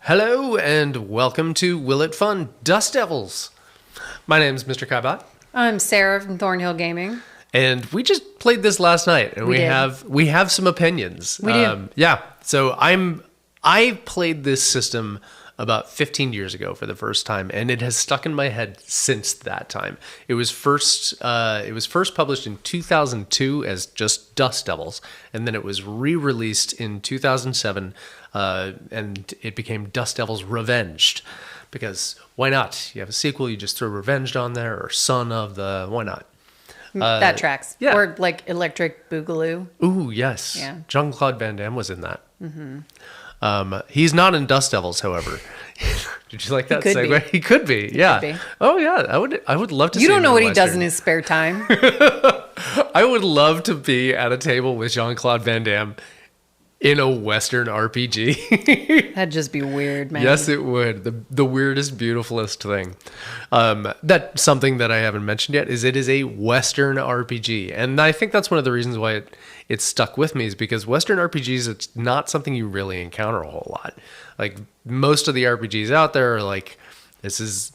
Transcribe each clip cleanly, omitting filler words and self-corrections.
Hello and welcome to Will It Fun Dust Devils. My name is Mr. Kaibot. I'm Sarah from Thornhill Gaming. And we just played this last night, and we did. have some opinions. We do. Yeah. So I played this system about 15 years ago for the first time, and it has stuck in my head since that time. It was first published in 2002 as just Dust Devils, and then it was re-released in 2007, and it became Dust Devils Revenged. Because why not? You have a sequel, you just throw Revenged on there, or Son of the... Why not? That tracks. yeah. Or like Electric Boogaloo. Ooh, yes. Yeah. Jean-Claude Van Damme was in that. Mm-hmm. He's not in Dust Devils, however. Did you like that could segue? be. He could be, yeah. Could be. Oh, yeah. I would love to see You don't him know in what a he does Western. in his spare time. I would love to be at a table with Jean-Claude Van Damme in a Western RPG. That'd just be weird, man. Yes, it would. The weirdest, beautifulest thing. That's something that I haven't mentioned yet is it is a Western RPG. And I think that's one of the reasons why it stuck with me is because Western RPGs, it's not something you really encounter a whole lot. Like most of the RPGs out there are like, this is,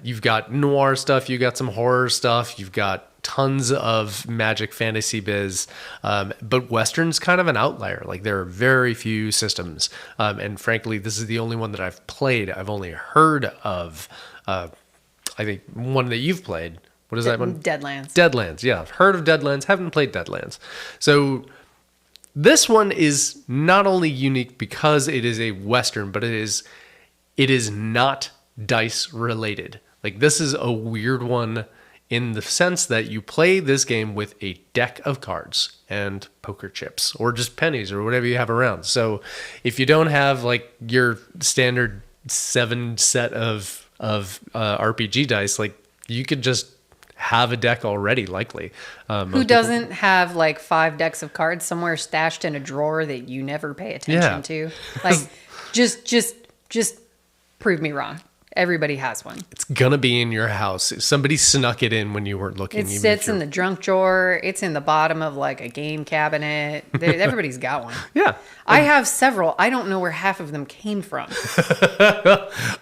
you've got noir stuff, you've got some horror stuff, you've got tons of magic fantasy biz, but Western's kind of an outlier. Like there are very few systems, and frankly, this is the only one that I've played. I've only heard of. I think one that you've played. What is that one? Deadlands. Deadlands. Yeah, I've heard of Deadlands. Haven't played Deadlands. So this one is not only unique because it is a Western, but it is not dice related. Like this is a weird one in the sense that you play this game with a deck of cards and poker chips or just pennies or whatever you have around. So if you don't have like your standard 7 set of RPG dice, like you could just have a deck already, likely. Who doesn't have like 5 decks of cards somewhere stashed in a drawer that you never pay attention to? Like, just prove me wrong. Everybody has one. It's gonna be in your house. Somebody snuck it in when you weren't looking. It sits in the junk drawer. It's in the bottom of like a game cabinet. Everybody's got one. Yeah. I have several. I don't know where half of them came from.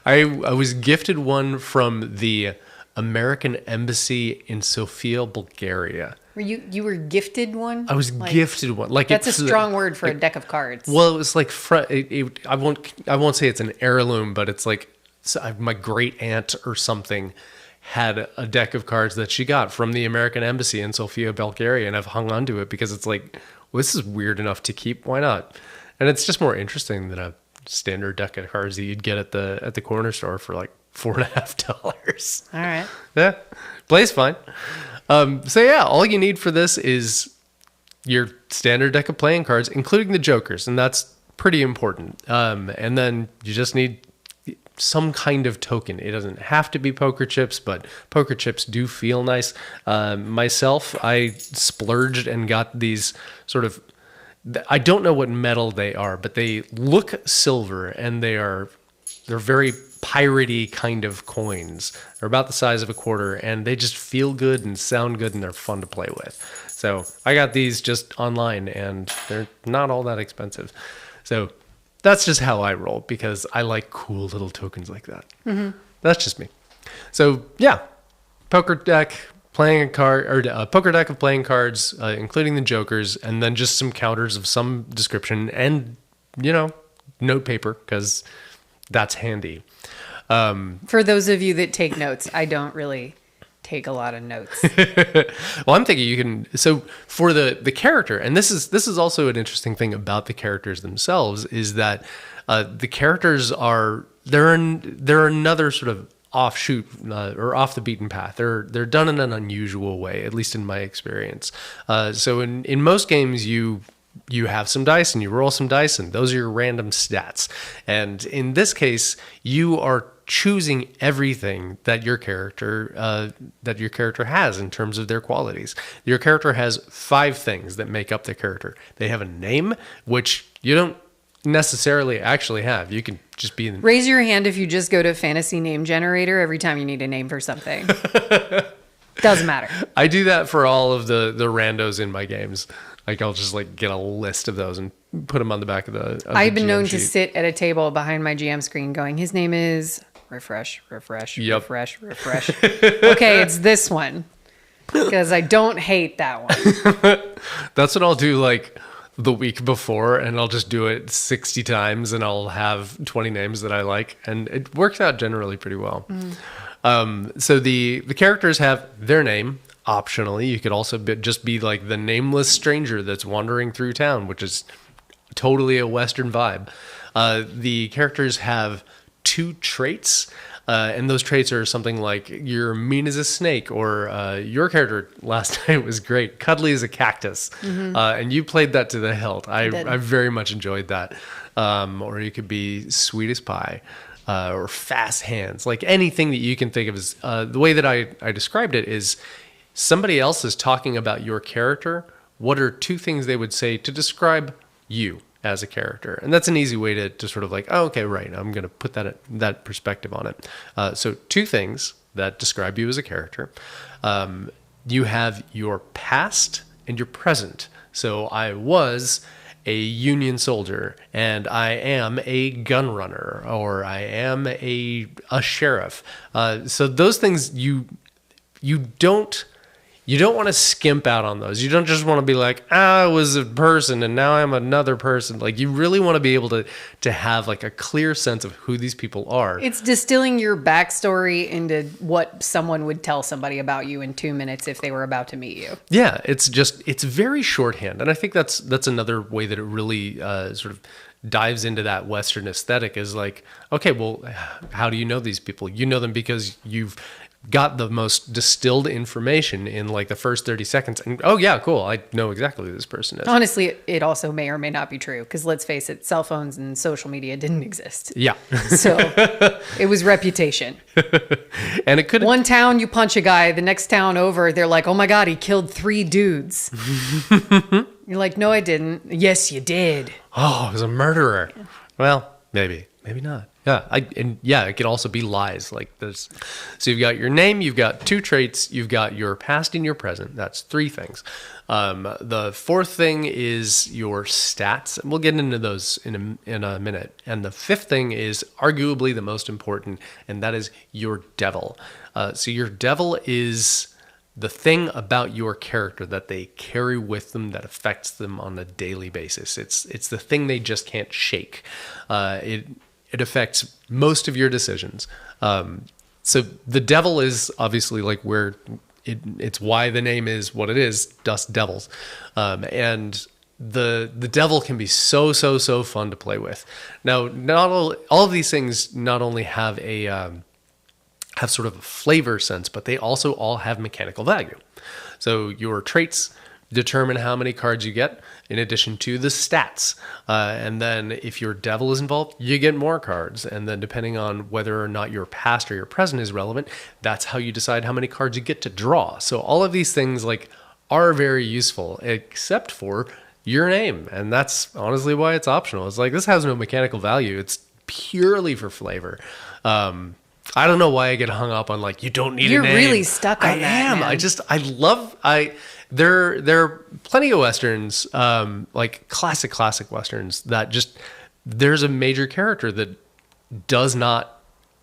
I was gifted one from the American Embassy in Sofia, Bulgaria. You were gifted one? I was gifted one. Like that's a strong word for a deck of cards. Well, it was like I won't say it's an heirloom, but it's like my great aunt or something had a deck of cards that she got from the American Embassy in Sofia, Bulgaria, and I've hung on to it because it's like, well, this is weird enough to keep. Why not? And it's just more interesting than a standard deck of cards that you'd get at the corner store for like $4.50. All right. Yeah, plays fine. So yeah, all you need for this is your standard deck of playing cards, including the jokers, and that's pretty important. And then you just need some kind of token. It doesn't have to be poker chips, but poker chips do feel nice. Myself, I splurged and got these sort of, I don't know what metal they are, but they look silver and they're very piratey kind of coins. They're about the size of a quarter and they just feel good and sound good and they're fun to play with. So I got these just online and they're not all that expensive. So that's just how I roll because I like cool little tokens like that. Mm-hmm. That's just me. So yeah, poker deck playing a card or a poker deck of playing cards, including the jokers, and then just some counters of some description and note paper because that's handy. For those of you that take notes, I don't really take a lot of notes. Well, I'm thinking you can. So for the character, and this is also an interesting thing about the characters themselves is that the characters are they're another sort of offshoot or off the beaten path. They're done in an unusual way, at least in my experience. So in most games you have some dice and you roll some dice and those are your random stats. And in this case, you are choosing everything that your character has in terms of their qualities. Your character has 5 things that make up the character. They have a name, which you don't necessarily actually have. You can just be in... Raise your hand if you just go to fantasy name generator every time you need a name for something. Doesn't matter. I do that for all of the randos in my games. Like I'll just like get a list of those and put them on the back of the I've been GM known sheet. to sit at a table behind my GM screen going, his name is refresh. Yep. Okay, it's this one. Because I don't hate that one. That's what I'll do like the week before, and I'll just do it 60 times and I'll have 20 names that I like, and it works out generally pretty well. So the characters have their name. Optionally, you could also just be like the nameless stranger that's wandering through town, which is totally a Western vibe. The characters have 2 traits, and those traits are something like you're mean as a snake, or your character last night was great, cuddly as a cactus, and you played that to the hilt. I very much enjoyed that. Or you could be sweet as pie. Or fast hands, like anything that you can think of as the way that I described it is somebody else is talking about your character. What are 2 things they would say to describe you as a character? And that's an easy way to sort of like, oh, okay, right, I'm going to put that perspective on it. So 2 things that describe you as a character. You have your past and your present. So I was a Union soldier, and I am a gun runner, or I am a sheriff. So those things you don't want to skimp out on those. You don't just want to be like, I was a person and now I'm another person. Like you really want to be able to have like a clear sense of who these people are. It's distilling your backstory into what someone would tell somebody about you in 2 minutes if they were about to meet you. Yeah, it's very shorthand. And I think that's another way that it really sort of dives into that Western aesthetic is like, okay, well, how do you know these people? You know them because you've got the most distilled information in like the first 30 seconds. And oh yeah, cool. I know exactly who this person is. Honestly, it also may or may not be true. Because let's face it, cell phones and social media didn't exist. Yeah. So it was reputation. And it could one town you punch a guy, the next town over, they're like, oh my God, he killed 3 dudes. You're like, no, I didn't. Yes, you did. Oh, I was a murderer. Yeah. Well, maybe not. Yeah, it could also be lies. Like this. So you've got your name, you've got 2 traits, you've got your past and your present. That's 3 things. The 4th thing is your stats, and we'll get into those in a minute. And the 5th thing is arguably the most important, and that is your devil. So your devil is the thing about your character that they carry with them that affects them on a daily basis. It's the thing they just can't shake. It affects most of your decisions. So the devil is obviously like where it's why the name is what it is, Dust Devils. And the devil can be so fun to play with. Now, all of these things not only have have sort of a flavor sense, but they also all have mechanical value. So your traits determine how many cards you get in addition to the stats. And then if your devil is involved, you get more cards. And then depending on whether or not your past or your present is relevant, that's how you decide how many cards you get to draw. So all of these things like are very useful, except for your name. And that's honestly why it's optional. It's like, this has no mechanical value. It's purely for flavor. I don't know why I get hung up on like, you don't need a name. You're really stuck on that, man. There are plenty of Westerns, like classic Westerns that just, there's a major character that does not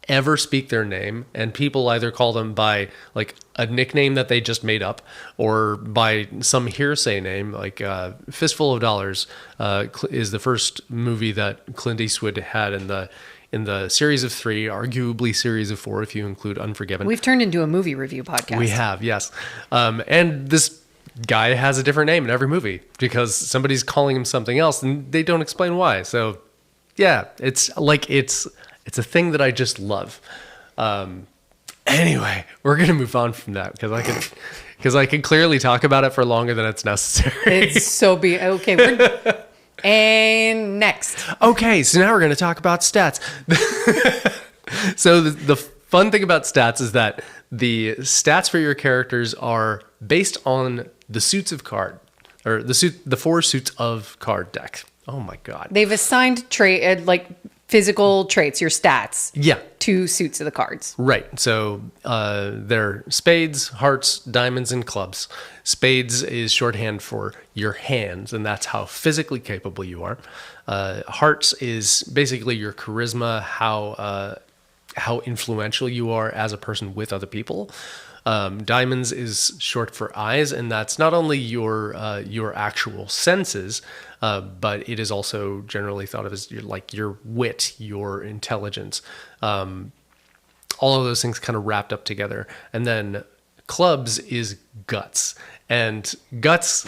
ever speak their name, and people either call them by like a nickname that they just made up or by some hearsay name. Like Fistful of Dollars is the first movie that Clint Eastwood had in the series of 3, arguably series of 4 if you include Unforgiven. We've turned into a movie review podcast. We have, yes. And this guy has a different name in every movie because somebody's calling him something else and they don't explain why. So yeah, it's a thing that I just love. Anyway, we're going to move on from that because I can clearly talk about it for longer than it's necessary. Okay. And next. Okay, so now we're going to talk about stats. So the fun thing about stats is that the stats for your characters are based on the suits of card, or the 4 suits of card deck. Oh my God. They've assigned physical traits, your stats. Yeah. To suits of the cards. Right. So they're spades, hearts, diamonds, and clubs. Spades is shorthand for your hands, and that's how physically capable you are. Hearts is basically your charisma, how influential you are as a person with other people. Diamonds is short for eyes, and that's not only your actual senses, but it is also generally thought of as your wit, your intelligence. All of those things kind of wrapped up together. And then clubs is guts, and guts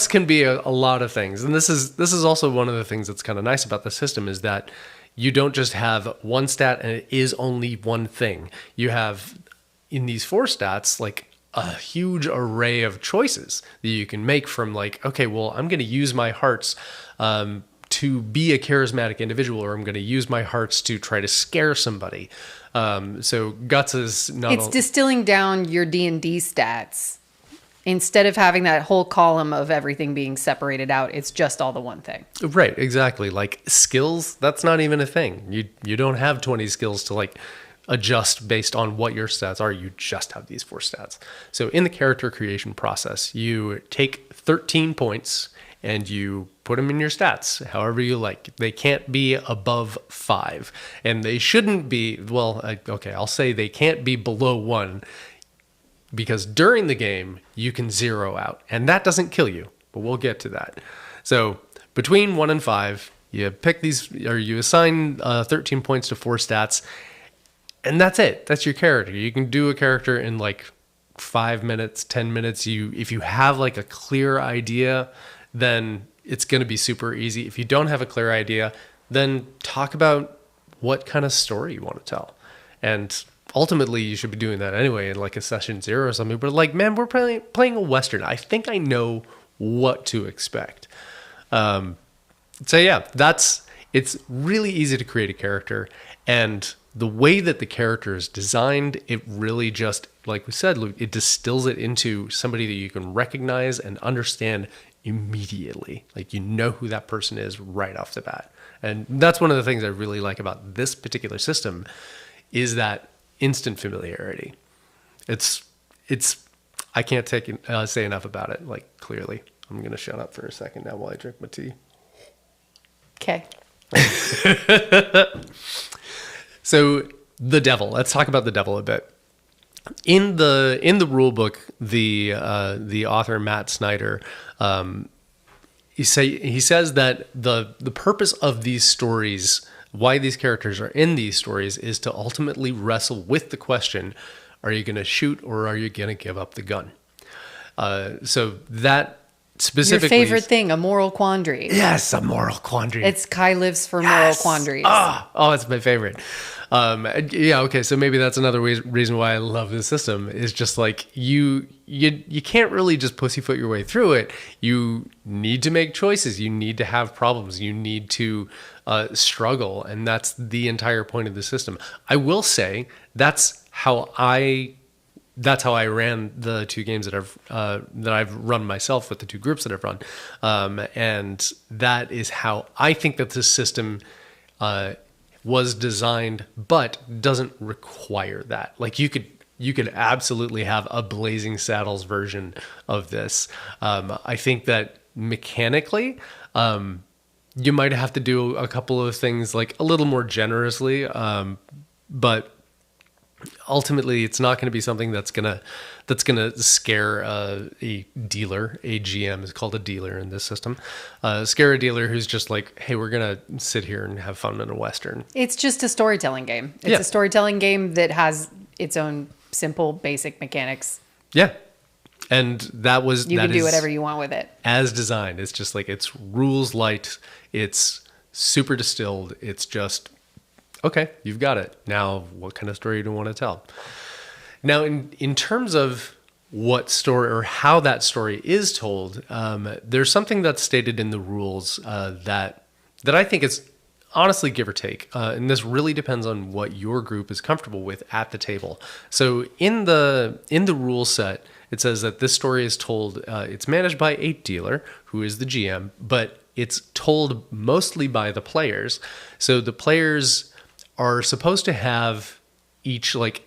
can be a lot of things. And this is also one of the things that's kind of nice about the system, is that you don't just have one stat and it is only one thing. You have, in these 4 stats, like a huge array of choices that you can make from okay, well, I'm going to use my hearts to be a charismatic individual, or I'm going to use my hearts to try to scare somebody. So guts is not... It's distilling down your D&D stats. Instead of having that whole column of everything being separated out, it's just all the one thing. Right, exactly. Like skills, that's not even a thing. You don't have 20 skills to adjust based on what your stats are. You just have these 4 stats. So in the character creation process, you take 13 points and you put them in your stats however you like. They can't be above 5, and they shouldn't be, I'll say they can't be below 1, because during the game you can 0 out, and that doesn't kill you, but we'll get to that. So between 1 and 5, you pick these, or you assign 13 points to 4 stats, and that's it. That's your character. You can do a character in 5 minutes, 10 minutes. If you have a clear idea, then it's going to be super easy. If you don't have a clear idea, then talk about what kind of story you want to tell. And ultimately, you should be doing that anyway in a session 0 or something. But man, we're playing a Western. I think I know what to expect. So yeah, it's really easy to create a character. And the way that the character is designed, it really just, like we said, it distills it into somebody that you can recognize and understand immediately. You know who that person is right off the bat. And that's one of the things I really like about this particular system, is that instant familiarity. It's I can't say enough about it. Clearly, I'm gonna shut up for a second now while I drink my tea. Okay. So the devil. Let's talk about the devil a bit. In the rule book, the author Matt Snyder, he says that the purpose of these stories, why these characters are in these stories, is to ultimately wrestle with the question: are you going to shoot, or are you going to give up the gun? So that specifically, your favorite thing, a moral quandary. Yes, a moral quandary. It's Kai lives for moral quandaries. Oh, it's my favorite. Yeah, okay, so maybe that's another reason why I love this system, is just you can't really just pussyfoot your way through it. You need to make choices. You need to have problems. You need to struggle, and that's the entire point of the system. I will say that's how I ran the 2 games that I've run myself, with the 2 groups that I've run, and that is how I think that this system was designed, but doesn't require that. You could absolutely have a Blazing Saddles version of this. I think that mechanically, you might have to do a couple of things a little more generously, but ultimately it's not going to be something that's gonna scare a dealer. A GM is called a dealer in this system. Scare a dealer who's just hey, we're gonna sit here and have fun in a Western. It's just a storytelling game. It's a storytelling game that has its own simple, basic mechanics. Yeah. And you can do whatever you want with it. As designed. It's just it's rules light. It's super distilled. It's just, okay, you've got it. Now, what kind of story do you want to tell? Now, in terms of what story, or how that story is told, there's something that's stated in the rules that I think is honestly give or take. And this really depends on what your group is comfortable with at the table. So in the rule set, it says that this story is told, it's managed by a dealer, who is the GM, but it's told mostly by the players. So the players are supposed to have each, like,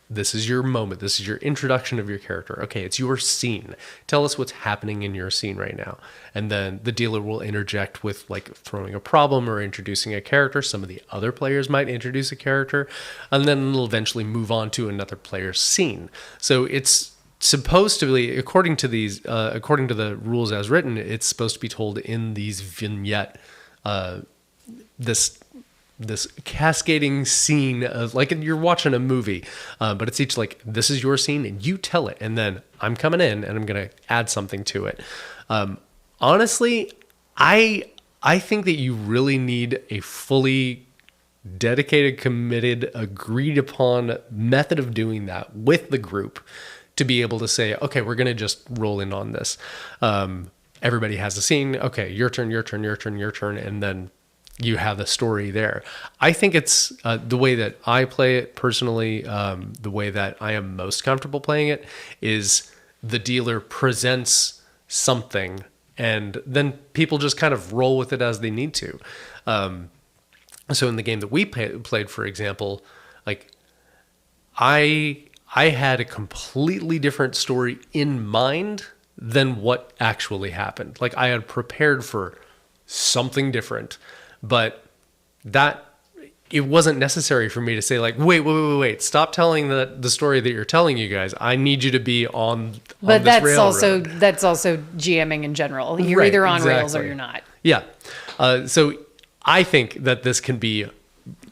this is your moment. This is your introduction of your character. Okay, it's your scene. Tell us what's happening in your scene right now. And then the dealer will interject with, like, throwing a problem or introducing a character. Some of the other players might introduce a character. And then it'll eventually move on to another player's scene. So it's supposed to be, according to the rules as written, it's supposed to be told in these vignette, this cascading scene of, like, you're watching a movie, but it's each, like, this is your scene and you tell it, and then I'm coming in and I'm going to add something to it. Honestly, I think that you really need a fully dedicated, committed, agreed upon method of doing that with the group to be able to say, okay, we're going to just roll in on this. Everybody has a scene. Okay, your turn, your turn, your turn, your turn, and then you have the story there. I think it's the way that I play it personally, the way that I am most comfortable playing it is the dealer presents something and then people just kind of roll with it as they need to. So in the game that we played, for example, like I had a completely different story in mind than what actually happened. Like I had prepared for something different. But that it wasn't necessary for me to say, like, wait, stop telling the story that you're telling, you guys. I need you to be on But this railroad. that's also GMing in general. You're Right, either on rails exactly. or you're not. Yeah. So I think that this can be.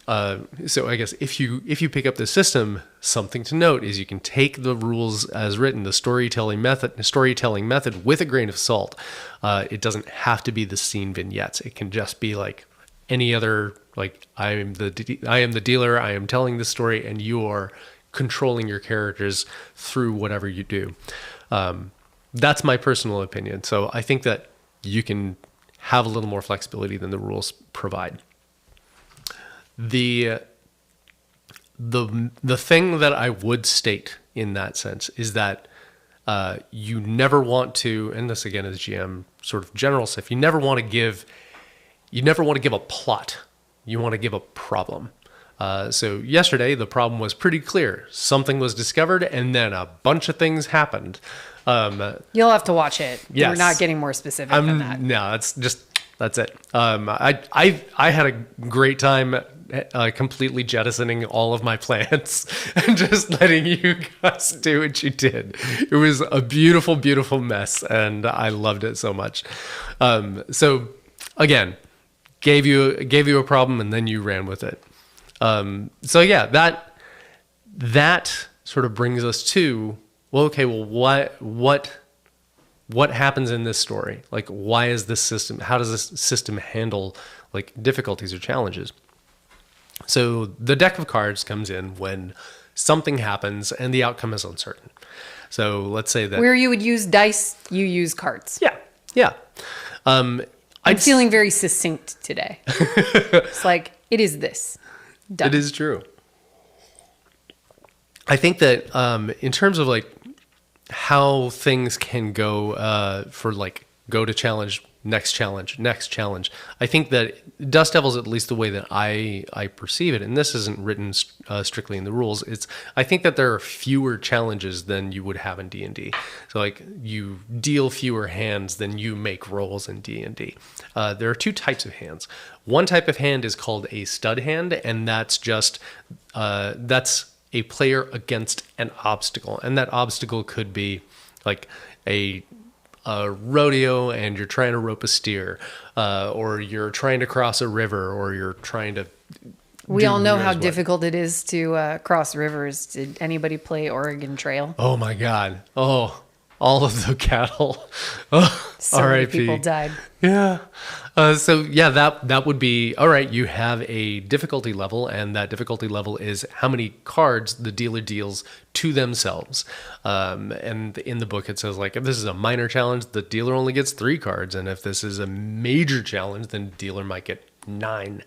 So I guess if you pick up the system, something to note is you can take the rules as written, the storytelling method with a grain of salt. It doesn't have to be the scene vignettes. It can just be like any other. Like I am the dealer. I am telling the story, and you are controlling your characters through whatever you do. That's my personal opinion. So I think that you can have a little more flexibility than the rules provide. The thing that I would state in that sense is that you never want to, and this again is GM sort of general stuff, you never want to give a plot. You want to give a problem. So yesterday the problem was pretty clear. Something was discovered and then a bunch of things happened. You'll have to watch it. Yes. We're not getting more specific than that. No, that's it. I had a great time completely jettisoning all of my plans and just letting you guys do what you did. It was a beautiful, beautiful mess, and I loved it so much. So again, gave you a problem, and then you ran with it. So yeah, that sort of brings us to, well, okay, well, what happens in this story? Like, why is this system? How does this system handle like difficulties or challenges? So the deck of cards comes in when something happens and the outcome is uncertain. So let's say that where you would use dice, you use cards. Yeah. I'm feeling very succinct today. It's like, it is this. Done. It is true. I think that in terms of like how things can go for like go to challenge, next challenge. I think that Dust Devils, at least the way that I perceive it, and this isn't written strictly in the rules, I think that there are fewer challenges than you would have in D&D. So like you deal fewer hands than you make rolls in D&D. There are two types of hands. One type of hand is called a stud hand, and that's just that's a player against an obstacle, and that obstacle could be like a rodeo and you're trying to rope a steer, or you're trying to cross a river, or you're trying to. We all know how difficult it is to cross rivers. Did anybody play Oregon Trail? Oh my God! Oh, all of the cattle. Oh, So many R.I.P. people died. Yeah. So yeah, that would be all right. You have a difficulty level, and that difficulty level is how many cards the dealer deals to themselves. And in the book, it says like if this is a minor challenge, the dealer only gets 3 cards, and if this is a major challenge, then the dealer might get 9.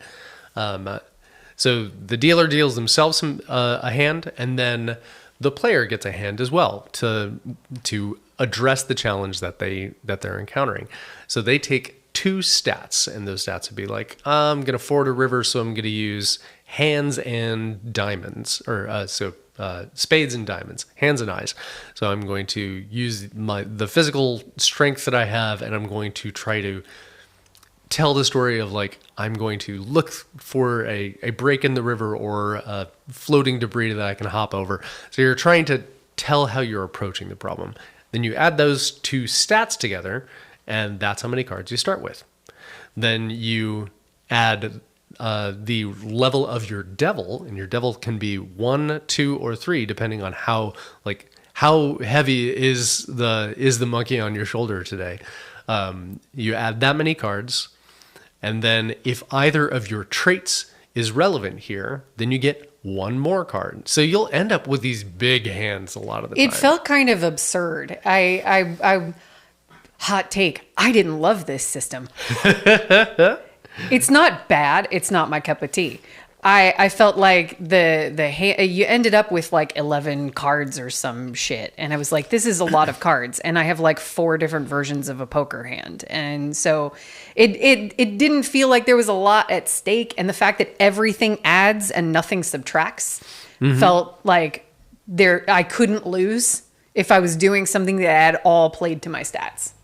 So the dealer deals themselves a hand, and then the player gets a hand as well to address the challenge that they're encountering. So they take 2 stats, and those stats would be like, I'm going to ford a river, so I'm going to use hands and diamonds, or spades and diamonds, hands and eyes. So I'm going to use the physical strength that I have, and I'm going to try to tell the story of like, I'm going to look for a break in the river or floating debris that I can hop over. So you're trying to tell how you're approaching the problem. Then you add those 2 stats together, and that's how many cards you start with. Then you add the level of your devil, and your devil can be 1, 2, or 3, depending on how heavy is the monkey on your shoulder today. You add that many cards, and then if either of your traits is relevant here, then you get 1 more card. So you'll end up with these big hands a lot of the time. It felt kind of absurd. I hot take, I didn't love this system. It's not bad. It's not my cup of tea. I felt like you ended up with like 11 cards or some shit. And I was like, this is a lot of cards. And I have like 4 different versions of a poker hand. And so it didn't feel like there was a lot at stake. And the fact that everything adds and nothing subtracts felt like I couldn't lose if I was doing something that had all played to my stats.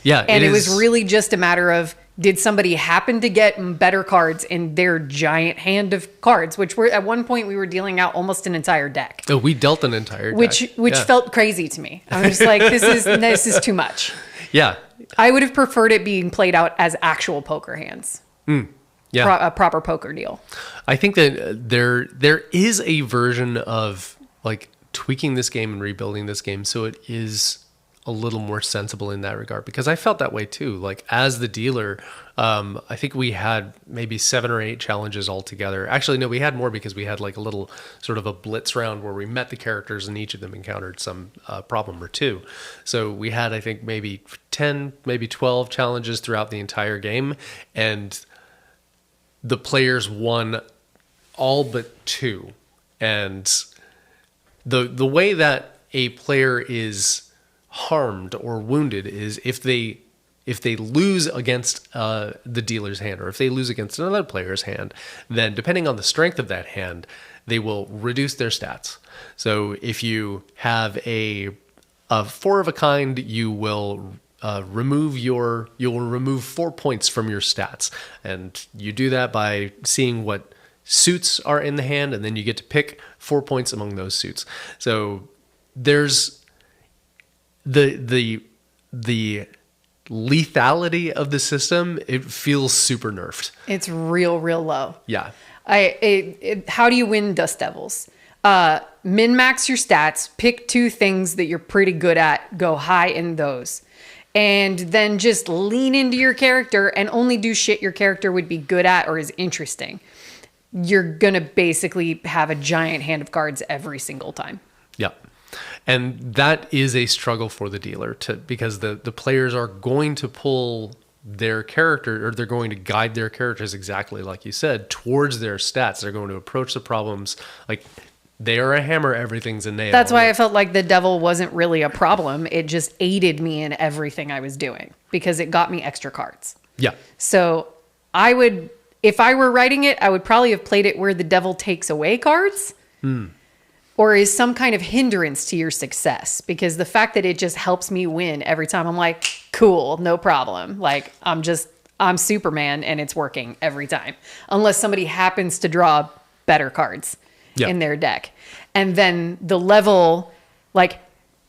Yeah. And it was really just a matter of, did somebody happen to get better cards in their giant hand of cards, which were at one point we were dealing out almost an entire deck. Oh, we dealt an entire deck. Which felt crazy to me. I was just like, this is too much. Yeah. I would have preferred it being played out as actual poker hands. Yeah. A proper poker deal. I think that there is a version of like tweaking this game and rebuilding this game so it is a little more sensible in that regard, because I felt that way too. Like as the dealer, I think we had maybe 7 or 8 challenges altogether. Actually, no, we had more because we had like a little sort of a blitz round where we met the characters and each of them encountered some problem or 2. So we had, I think, maybe 10, maybe 12 challenges throughout the entire game. And the players won all but 2. And the way that a player is harmed or wounded is if they lose against the dealer's hand, or if they lose against another player's hand, then depending on the strength of that hand, they will reduce their stats. So if you have a 4 of a kind, you will remove 4 points from your stats, and you do that by seeing what suits are in the hand, and then you get to pick 4 points among those suits. So there's the lethality of the system. It feels super nerfed. It's real low. Yeah. How do you win Dust Devils? Min-max your stats, pick 2 things that you're pretty good at, go high in those. And then just lean into your character and only do shit your character would be good at or is interesting. You're going to basically have a giant hand of cards every single time. Yeah. And that is a struggle for the dealer because the players are going to pull their character, or they're going to guide their characters exactly like you said, towards their stats. They're going to approach the problems like they are a hammer, everything's a nail. That's why I felt like the devil wasn't really a problem. It just aided me in everything I was doing because it got me extra cards. Yeah. So if I were writing it, I would probably have played it where the devil takes away cards. Or is some kind of hindrance to your success, because the fact that it just helps me win every time, I'm like, cool, no problem. Like I'm Superman and it's working every time, unless somebody happens to draw better cards in their deck. And then the level, like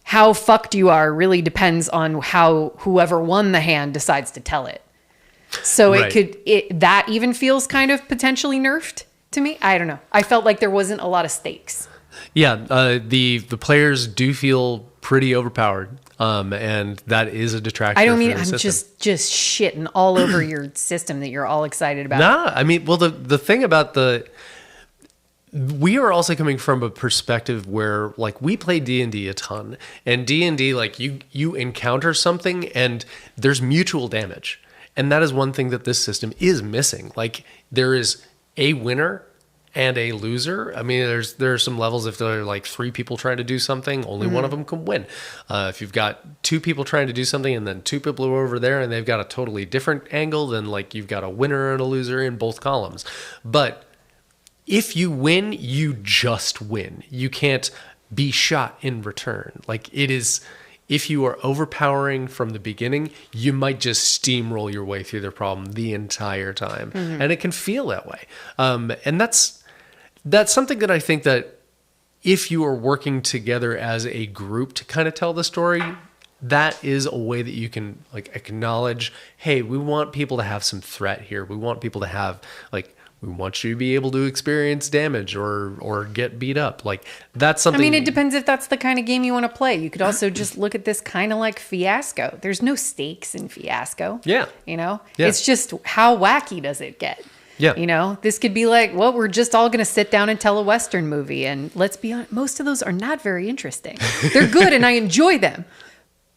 how fucked you are really depends on how whoever won the hand decides to tell it. So that even feels kind of potentially nerfed to me. I don't know. I felt like there wasn't a lot of stakes. Yeah, the players do feel pretty overpowered, and that is a detractor. I don't mean I'm just shitting all over your system that you're all excited about. Nah, I mean, well, the thing about we are also coming from a perspective where like we play D&D a ton, and D&D like you encounter something and there's mutual damage, and that is one thing that this system is missing. Like there is a winner and a loser. I mean, there are some levels if there are like 3 people trying to do something, only one of them can win. If you've got 2 people trying to do something and then 2 people are over there and they've got a totally different angle, then like you've got a winner and a loser in both columns. But if you win, you just win. You can't be shot in return. Like it is, if you are overpowering from the beginning, you might just steamroll your way through the problem the entire time. And it can feel that way. And that's something that I think that if you are working together as a group to kind of tell the story, that is a way that you can like acknowledge, hey, we want people to have some threat here. We want people to have like, we want you to be able to experience damage or get beat up. Like that's something. I mean, it depends if that's the kind of game you want to play. You could also just look at this kind of like Fiasco. There's no stakes in Fiasco. Yeah. You know, Yeah. It's just how wacky does it get? Yeah. You know, this could be like, well, we're just all going to sit down and tell a Western movie. And let's be honest, most of those are not very interesting. They're good and I enjoy them,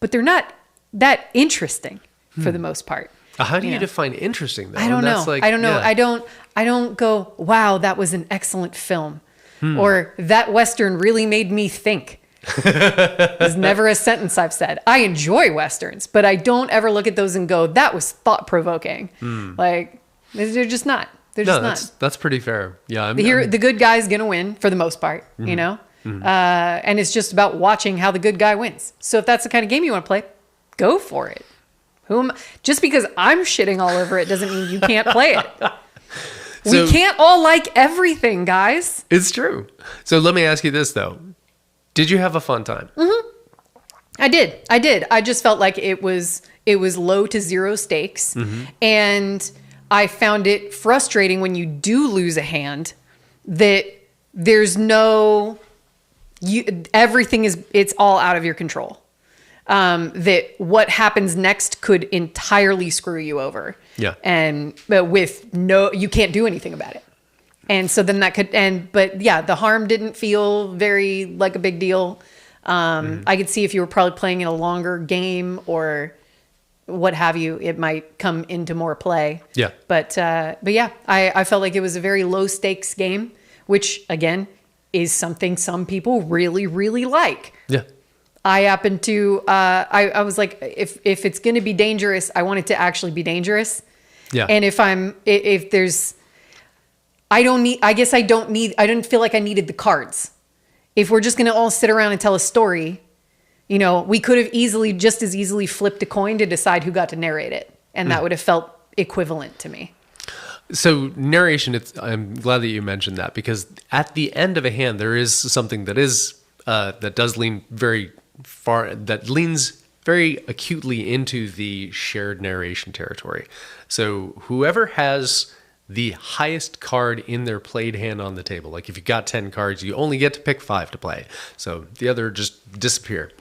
but they're not that interesting for the most part. How do you define interesting though? I don't know. Like, I don't know. yeah. I don't go, wow, that was an excellent film. Or that Western really made me think. It's never a sentence I've said. I enjoy Westerns, but I don't ever look at those and go, that was thought provoking. Like, they're just not. They're just not. That's pretty fair. Yeah. The good guy's going to win for the most part, you know? And it's just about watching how the good guy wins. So if that's the kind of game you want to play, go for it. Just because I'm shitting all over it doesn't mean you can't play it. We can't all like everything, guys. It's true. So let me ask you this though. Did you have a fun time? I did. I just felt like it was low to zero stakes. And I found it frustrating when you do lose a hand that there's it's all out of your control. That what happens next could entirely screw you over. Yeah. But you can't do anything about it. And so then but yeah, the harm didn't feel very like a big deal. I could see if you were probably playing in a longer game or what have you, it might come into more play. Yeah. But yeah, I felt like it was a very low stakes game, which again is something some people really, really like. Yeah. I happen to, I was like, if it's going to be dangerous, I want it to actually be dangerous. Yeah. And I didn't feel like I needed the cards. If we're just going to all sit around and tell a story, you know, we could have just as easily flipped a coin to decide who got to narrate it. And that would have felt equivalent to me. So narration, I'm glad that you mentioned that because at the end of a hand, there is something that does lean very far, that leans very acutely into the shared narration territory. So whoever has the highest card in their played hand on the table, like if you've got 10 cards, you only get to pick 5 to play. So the other just disappear.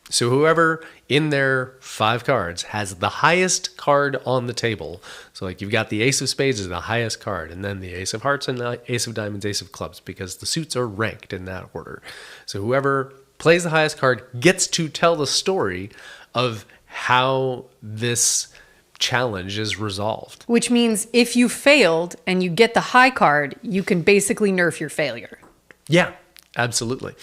So whoever in their 5 cards has the highest card on the table, so like you've got the ace of spades is the highest card, and then the ace of hearts and the ace of diamonds, ace of clubs, because the suits are ranked in that order. So whoever plays the highest card gets to tell the story of how this challenge is resolved. Which means if you failed and you get the high card, you can basically nerf your failure. Yeah, absolutely.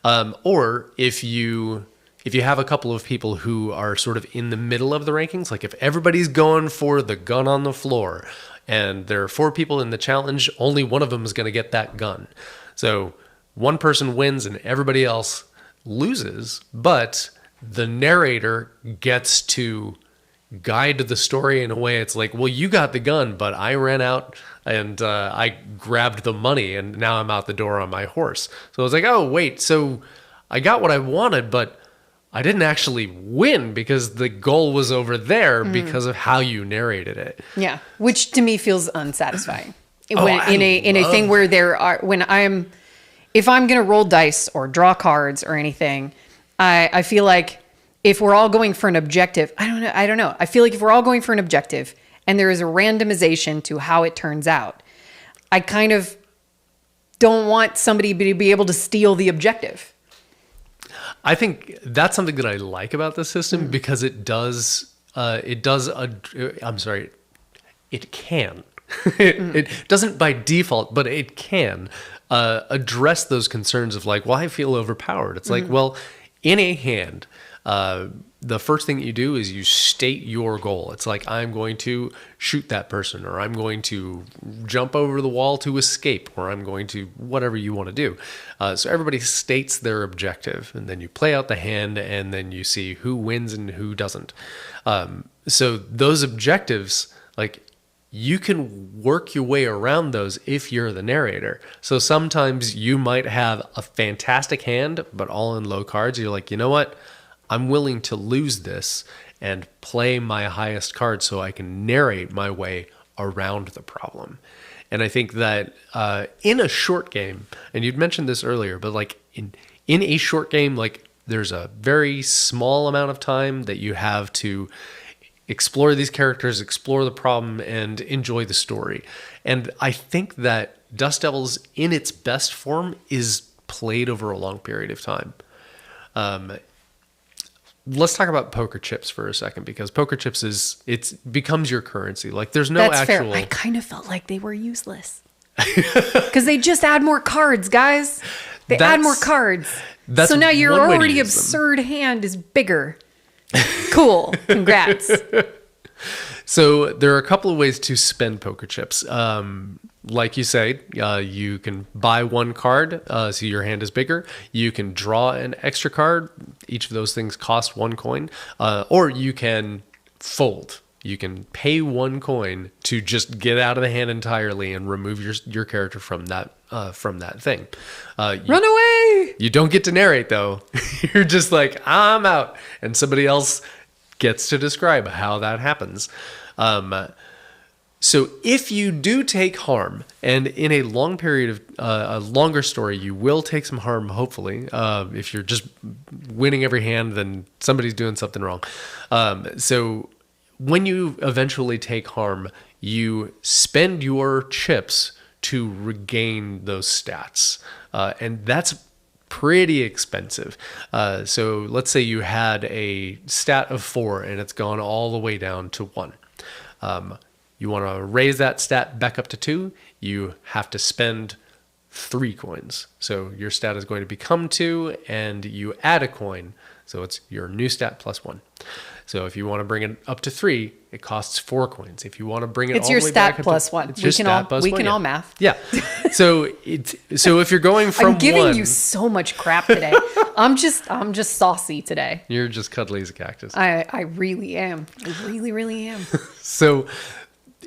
Or if you have a couple of people who are sort of in the middle of the rankings, like if everybody's going for the gun on the floor and there are 4 people in the challenge, only one of them is going to get that gun. So one person wins and everybody else loses, but the narrator gets to guide the story in a way it's like, well, you got the gun, but I ran out and I grabbed the money and now I'm out the door on my horse. So I was like, oh, wait, so I got what I wanted, but I didn't actually win because the goal was over there because of how you narrated it. Yeah, which to me feels unsatisfying. In a thing where if I'm going to roll dice or draw cards or anything, I feel like if we're all going for an objective, I don't know. I feel like if we're all going for an objective and there is a randomization to how it turns out, I kind of don't want somebody to be able to steal the objective. I think that's something that I like about this system because it can It doesn't by default, but it can address those concerns of like, well, I feel overpowered. It's like, well, in a hand, the first thing you do is you state your goal. It's like, I'm going to shoot that person, or I'm going to jump over the wall to escape, or I'm going to whatever you want to do. So everybody states their objective, and then you play out the hand, and then you see who wins and who doesn't. So those objectives, like, you can work your way around those if you're the narrator. So sometimes you might have a fantastic hand, but all in low cards. You're like, you know what? I'm willing to lose this and play my highest card so I can narrate my way around the problem. And I think that in a short game, and you'd mentioned this earlier, but like in a short game, like there's a very small amount of time that you have to explore these characters, explore the problem, and enjoy the story. And I think that Dust Devils in its best form is played over a long period of time. Let's talk about poker chips for a second, because poker chips it becomes your currency. Like there's no That's actual. fair. I kind of felt like they were useless because they just add more cards, guys. They add more cards. So now your already absurd hand is bigger. Cool. Congrats. So there are a couple of ways to spend poker chips. Like you say, you can buy one card, so your hand is bigger. You can draw an extra card. Each of those things cost 1 coin. Or you can fold. You can pay 1 coin to just get out of the hand entirely and remove your character from that thing. Run away! You don't get to narrate, though. You're just like, I'm out. And somebody else gets to describe how that happens. So if you do take harm, and in a long period of a longer story, you will take some harm, hopefully. If you're just winning every hand, then somebody's doing something wrong. So when you eventually take harm, you spend your chips to regain those stats. And that's pretty expensive. So let's say you had a stat of 4 and it's gone all the way down to 1. You want to raise that stat back up to 2, you have to spend 3 coins. So your stat is going to become 2, and you add a coin. So it's your new stat plus 1. So if you want to bring it up to 3, it costs 4 coins. If you want to bring it all the way back, it's your stat plus 1. We can all math. Yeah. So if you're going from I'm giving 1, you so much crap today. I'm just saucy today. You're just cuddly as a cactus. I really am. I really, really am. So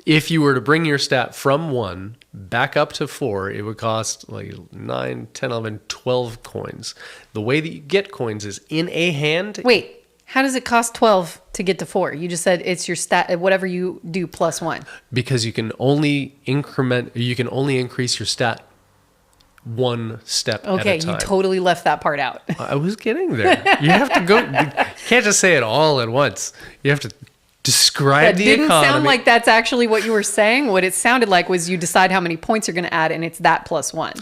if you were to bring your stat from 1 back up to 4, it would cost like 9, 10, 11, 12 coins. The way that you get coins is in a hand. Wait, how does it cost 12 to get to 4? You just said it's your stat, whatever you do plus 1. Because you can only increase your stat 1 step at a time. Okay, you totally left that part out. I was getting there. You have to go. You can't just say it all at once. You have to describe the economy. That didn't sound like that's actually what you were saying. What it sounded like was you decide how many points you're going to add, and it's that plus 1.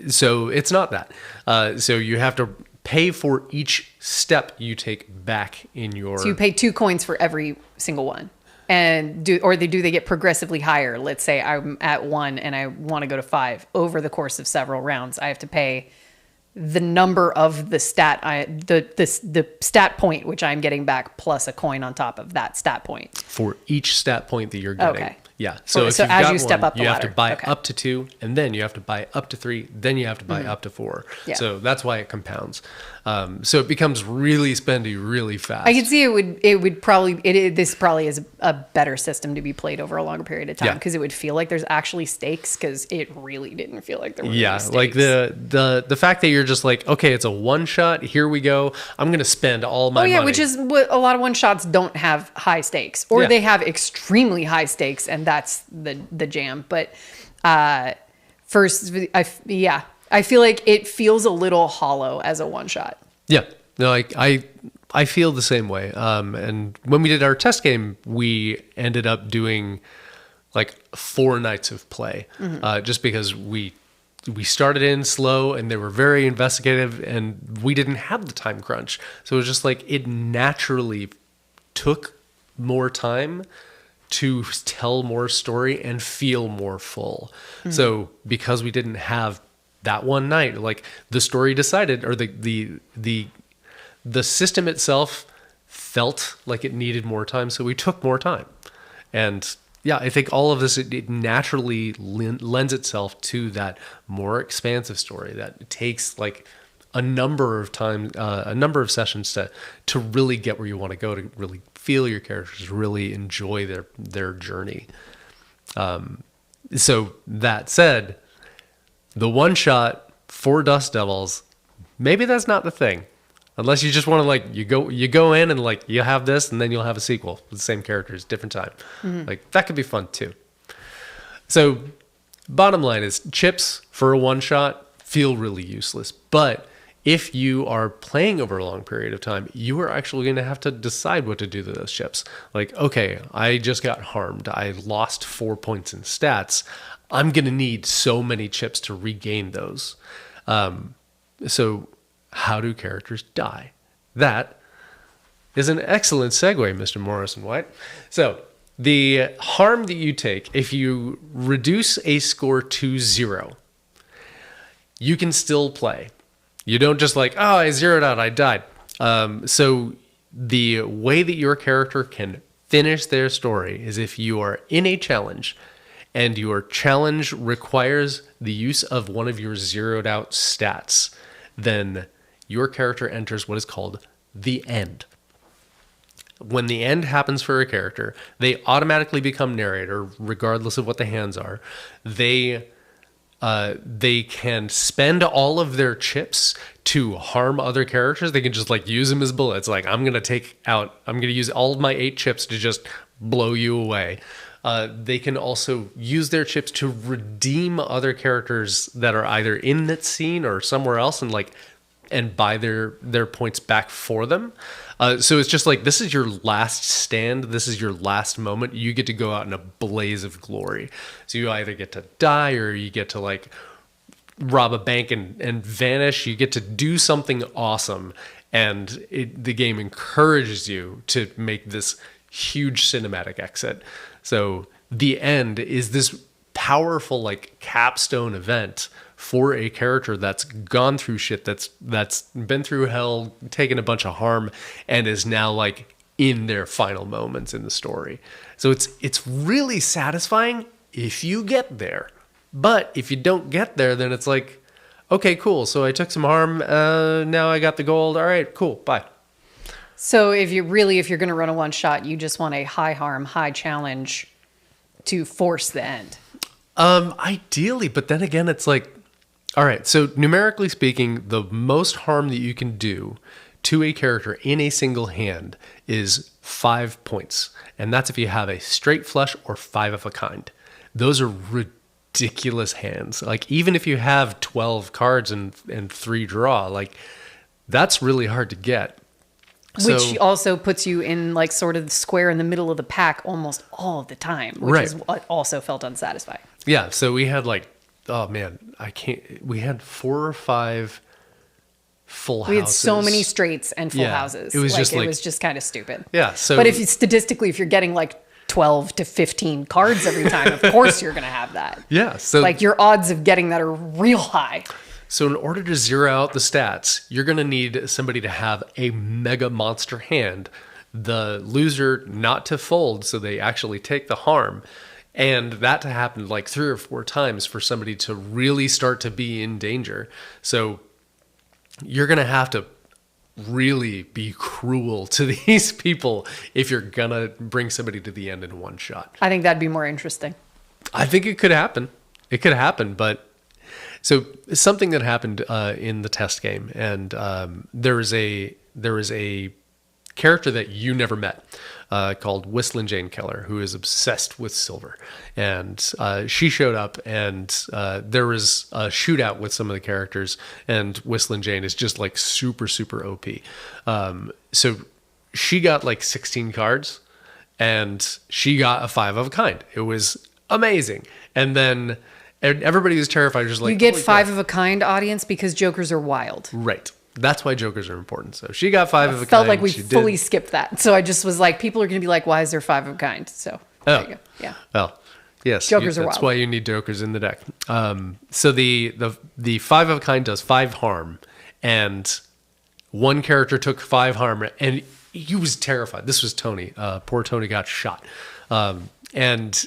So it's not that. So you have to pay for each step you take back in your... So you pay 2 coins for every single one. And do they get progressively higher? Let's say I'm at 1 and I want to go to 5. Over the course of several rounds, I have to pay the number of the the stat point which I'm getting back plus a coin on top of that stat point. For each stat point that you're getting. Okay. Yeah. So if as got you step up the you ladder. have to buy Okay. up to 2, and then you have to buy up to 3, then you have to buy up to 4. Yeah. So that's why it compounds. So it becomes really spendy really fast. I could see this probably is a better system to be played over a longer period of time, Yeah. because it would feel like there's actually stakes, because it really didn't feel like there were any stakes. Like the fact that you're just like, okay, it's a one shot, here we go. I'm going to spend all my money. Which is what a lot of one shots don't have high stakes, or Yeah. they have extremely high stakes, and that's the jam. But first, I feel like it feels a little hollow as a one shot. Yeah, no, I feel the same way. And when we did our test game, we ended up doing like 4 nights of play, just because we started in slow and they were very investigative, and we didn't have the time crunch. So it was just like it naturally took more time to tell more story and feel more full. So because we didn't have that one night, like the story decided, or the system itself felt like it needed more time, so we took more time. And yeah, I think all of this, it naturally lends itself to that more expansive story that takes like a number of times, a number of sessions to really get where you want to go, to really feel your characters, really enjoy their journey. So that said, the one shot for Dust Devils, maybe that's not the thing. Unless you just want to like, you go in and like you have this and then you'll have a sequel with the same characters, different time. Like that could be fun too. So bottom line is, chips for a one shot feel really useless. But if you are playing over a long period of time, you are actually going to have to decide what to do to those chips. Like, okay, I just got harmed. I lost 4 points in stats. I'm going to need so many chips to regain those. So how do characters die? That is an excellent segue, Mr. Morrison White. So the harm that you take, if you reduce a score to 0, you can still play. You don't just like, oh, I zeroed out, I died. So the way that your character can finish their story is if you are in a challenge and your challenge requires the use of one of your zeroed out stats, then your character enters what is called the end. When the end happens for a character, they automatically become narrator, regardless of what the hands are. They can spend all of their chips to harm other characters. They can just like use them as bullets. Like, I'm going to use all of my 8 chips to just blow you away. They can also use their chips to redeem other characters that are either in that scene or somewhere else and buy their points back for them. So it's just like, this is your last stand. This is your last moment. You get to go out in a blaze of glory. So you either get to die or you get to like rob a bank and vanish. You get to do something awesome. And the game encourages you to make this huge cinematic exit. So the end is this powerful like capstone event for a character that's gone through shit, that's been through hell, taken a bunch of harm, and is now like in their final moments in the story. So it's really satisfying if you get there. But if you don't get there, then it's like, okay, cool. So I took some harm. Now I got the gold. All right, cool. Bye. So if you're going to run a one shot, you just want a high harm, high challenge to force the end. Ideally, but then again, it's like, all right, so numerically speaking, the most harm that you can do to a character in a single hand is 5 points. And that's if you have a straight flush or 5 of a kind. Those are ridiculous hands. Like, even if you have 12 cards and 3 draw, like, that's really hard to get. Which also puts you in like sort of the square in the middle of the pack almost all of the time, which is what also felt unsatisfying. Yeah, so we had like, oh man, we had 4 or 5 full houses. We had so many straights and full houses. It was it was just kind of stupid. Yeah. So, but if you're getting like 12 to 15 cards every time, of course you're going to have that. Yeah. So like your odds of getting that are real high. So in order to zero out the stats, you're going to need somebody to have a mega monster hand, the loser not to fold, so they actually take the harm, and that to happen like 3 or 4 times for somebody to really start to be in danger. So you're going to have to really be cruel to these people if you're going to bring somebody to the end in one shot. I think that'd be more interesting. I think it could happen. It could happen, but... So something that happened in the test game, and there was a character that you never met called Whistling Jane Keller, who is obsessed with silver, and she showed up, and there was a shootout with some of the characters, and Whistling Jane is just like super super OP. So she got like 16 cards, and she got a 5 of a kind. It was amazing, and then. And everybody was terrified. Just like, you get 5 of a kind, audience, because jokers are wild. Right. That's why jokers are important. So she got 5 of a kind. Felt like we fully skipped that. So I just was like, people are going to be like, why is there 5 of a kind? So There Oh, you go. Yeah. well, yes. Jokers are that's wild. why you need jokers in the deck. So the 5 of a kind does 5 harm, and one character took 5 harm, and he was terrified. This was Tony. Poor Tony got shot, and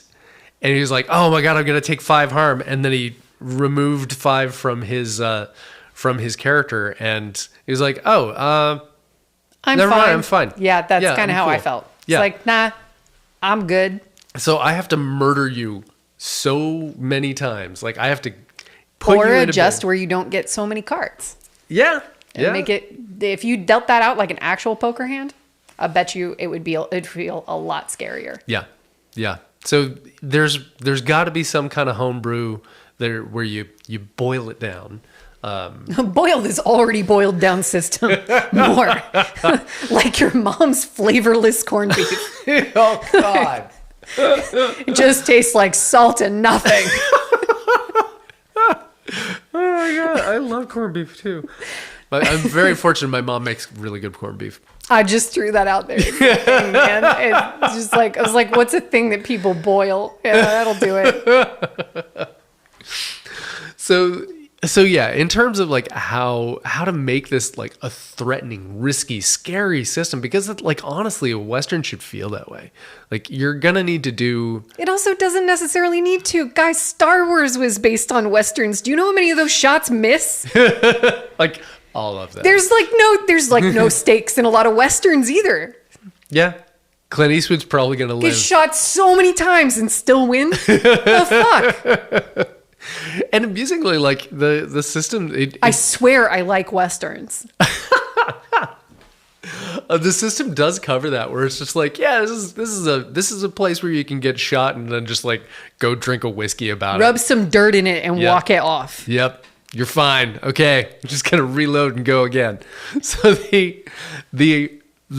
he was like, "Oh my god, I'm gonna take 5 harm," and then he removed 5 from his character, and he was like, "Oh, never mind, I'm fine." Yeah, that's kind I'm of how I cool. felt. It's Yeah. like, nah, I'm good. So I have to murder you so many times. Like I have to put Or you in adjust where you don't get so many cards. Yeah. And make it, if you dealt that out like an actual poker hand, I bet you it'd feel a lot scarier. Yeah. Yeah. So there's got to be some kind of homebrew there where you boil it down. Boiled is already boiled down system more. Like your mom's flavorless corned beef. Oh God. It just tastes like salt and nothing. Oh my God. I love corned beef too. But I'm very fortunate my mom makes really good corned beef. I just threw that out there. Man. It's just like, I was like, what's a thing that people boil? Yeah, that'll do it. So yeah, in terms of like how to make this like a threatening, risky, scary system, because like honestly, a Western should feel that way. Like you're gonna need to do. It also doesn't necessarily need to. Guys, Star Wars was based on Westerns. Do you know how many of those shots miss? Like all of them. There's no stakes in a lot of Westerns either. Yeah. Clint Eastwood's probably gonna Get live. shot so many times and still win. The fuck? And amusingly, like the system, I swear I like Westerns. the system does cover that, where it's just like, yeah, this is a place where you can get shot and then just like go drink a whiskey about Rub it. some dirt in it and Yeah. walk it off. Yep, you're fine. Okay, I'm just gonna reload and go again. So the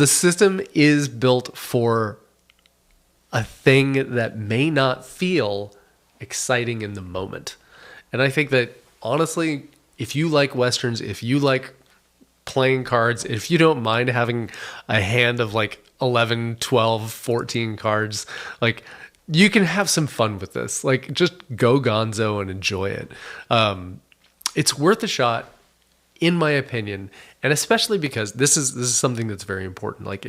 system is built for a thing that may not feel exciting in the moment. And I think that honestly, if you like Westerns, if you like playing cards, if you don't mind having a hand of like 11, 12, 14 cards, like you can have some fun with this. Like just go gonzo and enjoy it. It's worth a shot, in my opinion, and especially because this is something that's very important. Like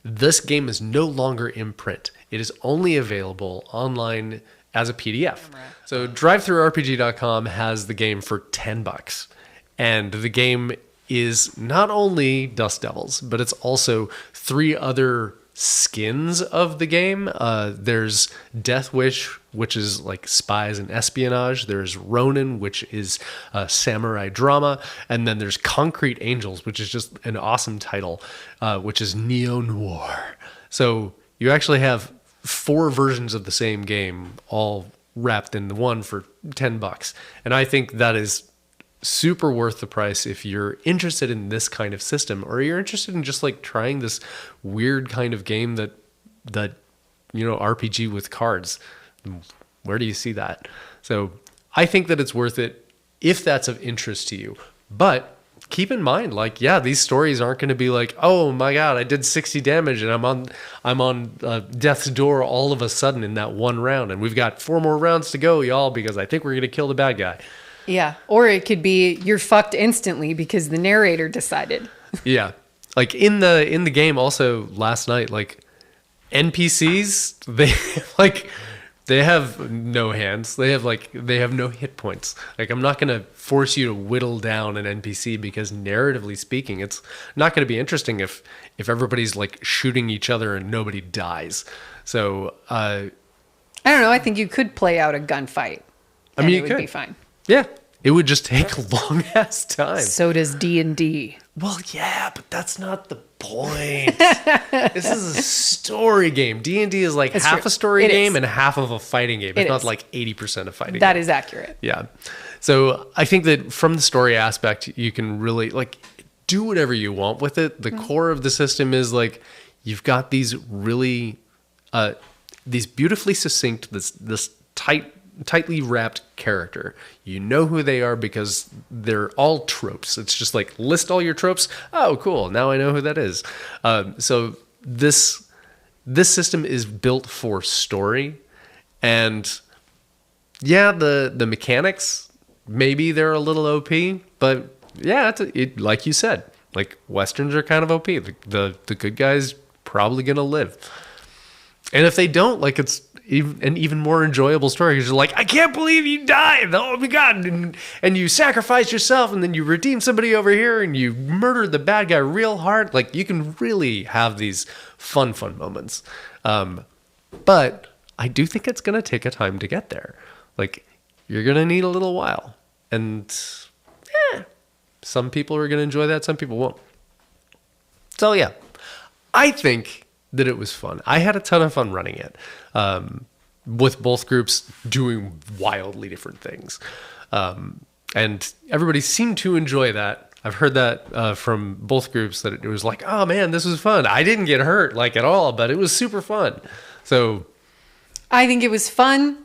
this game is no longer in print. It is only available online as a PDF. So DriveThruRPG.com has the game for $10, and the game is not only Dust Devils, but it's also 3 other skins of the game. There's Death Wish, which is like spies and espionage. There's Ronin, which is samurai drama. And then there's Concrete Angels, which is just an awesome title, which is neo-noir. So you actually have 4 versions of the same game all wrapped into one for $10. And I think that is super worth the price if you're interested in this kind of system, or you're interested in just like trying this weird kind of game that RPG with cards. Where do you see that? So I think that it's worth it if that's of interest to you. But keep in mind, like, yeah, these stories aren't going to be like, oh my God, I did 60 damage and I'm on death's door all of a sudden in that one round, and we've got 4 more rounds to go, y'all, because I think we're going to kill the bad guy. Yeah. Or it could be you're fucked instantly because the narrator decided. Yeah. Like in the game also last night, like NPCs, they have no hands. They have no hit points. Like I'm not going to force you to whittle down an NPC, because narratively speaking, it's not going to be interesting if everybody's like shooting each other and nobody dies. So I don't know. I think you could play out a gunfight. I mean, it you would could be fine. Yeah, it would just take a long ass time. So does D&D. Well, yeah, but that's not the point. This is a story game. D&D is like It's half true. a story It game is. and half of a fighting game. It It's not is. like 80% of fighting. That game. is accurate. Yeah. So I think that from the story aspect, you can really like do whatever you want with it. The core of the system is like you've got these really these beautifully succinct, this tightly wrapped character. You know who they are because they're all tropes. It's just like list all your tropes. Oh, cool. Now I know who that is. So this this system is built for story, and yeah, the mechanics, maybe they're a little OP, but yeah, like you said, like Westerns are kind of OP. The good guys probably gonna live, and if they don't, like it's an even more enjoyable story because you're like, I can't believe you died. Oh my god! And you sacrificed yourself, and then you redeem somebody over here, and you murdered the bad guy real hard. Like you can really have these fun moments. But I do think it's gonna take a time to get there. Like you're gonna need a little while, and some people are gonna enjoy that, some people won't. So yeah, I think that it was fun. I had a ton of fun running it, with both groups doing wildly different things. And everybody seemed to enjoy that. I've heard that from both groups that it was like, oh man, this was fun. I didn't get hurt like at all, but it was super fun. So I think it was fun,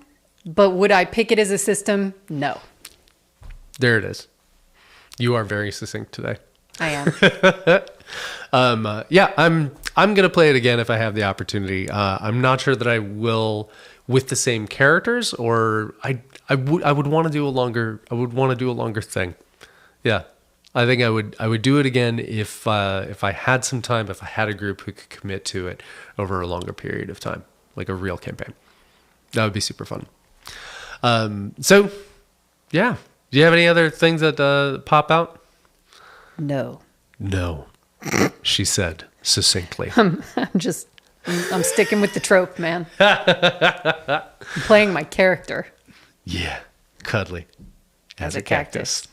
but would I pick it as a system? No. There it is. You are very succinct today. I am. Yeah, I'm gonna play it again if I have the opportunity. I'm not sure that I will with the same characters, or I would want to do a longer thing. Yeah, I think I would do it again if I had some time, if I had a group who could commit to it over a longer period of time, like a real campaign. That would be super fun. So yeah, do you have any other things that pop out? No. No, she said succinctly. I'm sticking with the trope, man. I'm playing my character. Yeah, cuddly as a cactus.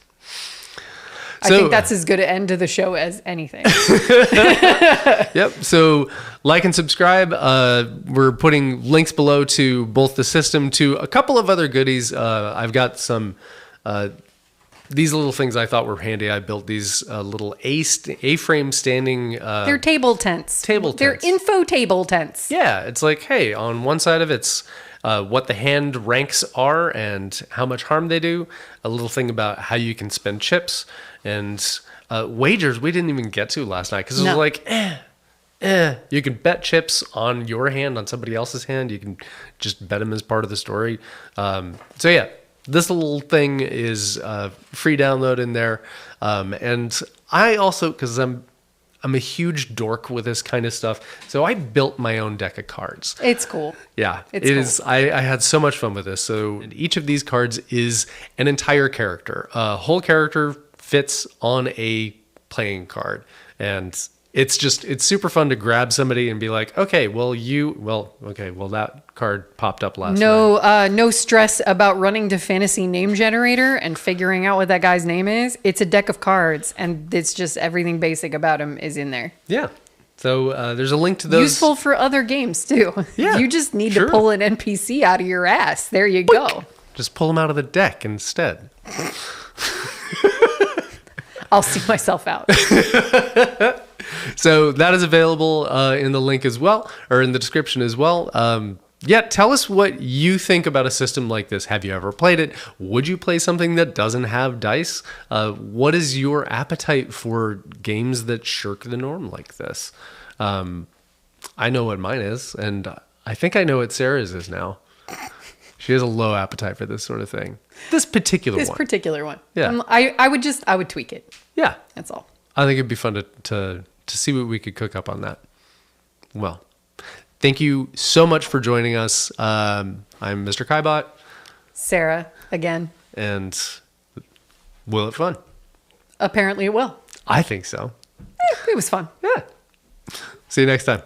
I think that's as good an end to the show as anything. Yep. So like and subscribe. We're putting links below to both the system, to a couple of other goodies. I've got some these little things I thought were handy. I built these little A-frame standing... They're table tents. They're info table tents. Yeah, it's like, hey, on one side of it's what the hand ranks are and how much harm they do. A little thing about how you can spend chips. And wagers we didn't even get to last night because it was like, you can bet chips on your hand, on somebody else's hand. You can just bet them as part of the story. So yeah. This little thing is free download in there, and I also, because I'm a huge dork with this kind of stuff, so I built my own deck of cards. It's cool. Yeah, it's cool. Is. I had so much fun with this. So each of these cards is an entire character. A whole character fits on a playing card, and it's super fun to grab somebody and be like, okay, well that card popped up last night. No stress about running to Fantasy Name Generator and figuring out what that guy's name is. It's a deck of cards, and it's just everything basic about him is in there. Yeah. So there's a link to those. Useful for other games too. Yeah, you just need to pull an NPC out of your ass. There you go. Just pull them out of the deck instead. I'll see myself out. So that is available in the link as well, or in the description as well. Yeah, tell us what you think about a system like this. Have you ever played it? Would you play something that doesn't have dice? What is your appetite for games that shirk the norm like this? I know what mine is, and I think I know what Sarah's is now. She has a low appetite for this sort of thing. This particular one. Yeah. I would tweak it. Yeah. That's all. I think it'd be fun to see what we could cook up on that. Well, thank you so much for joining us. I'm Mr. Kaibot. Sarah, again. And will it fun? Apparently it will. I think so. It was fun. Yeah. See you next time.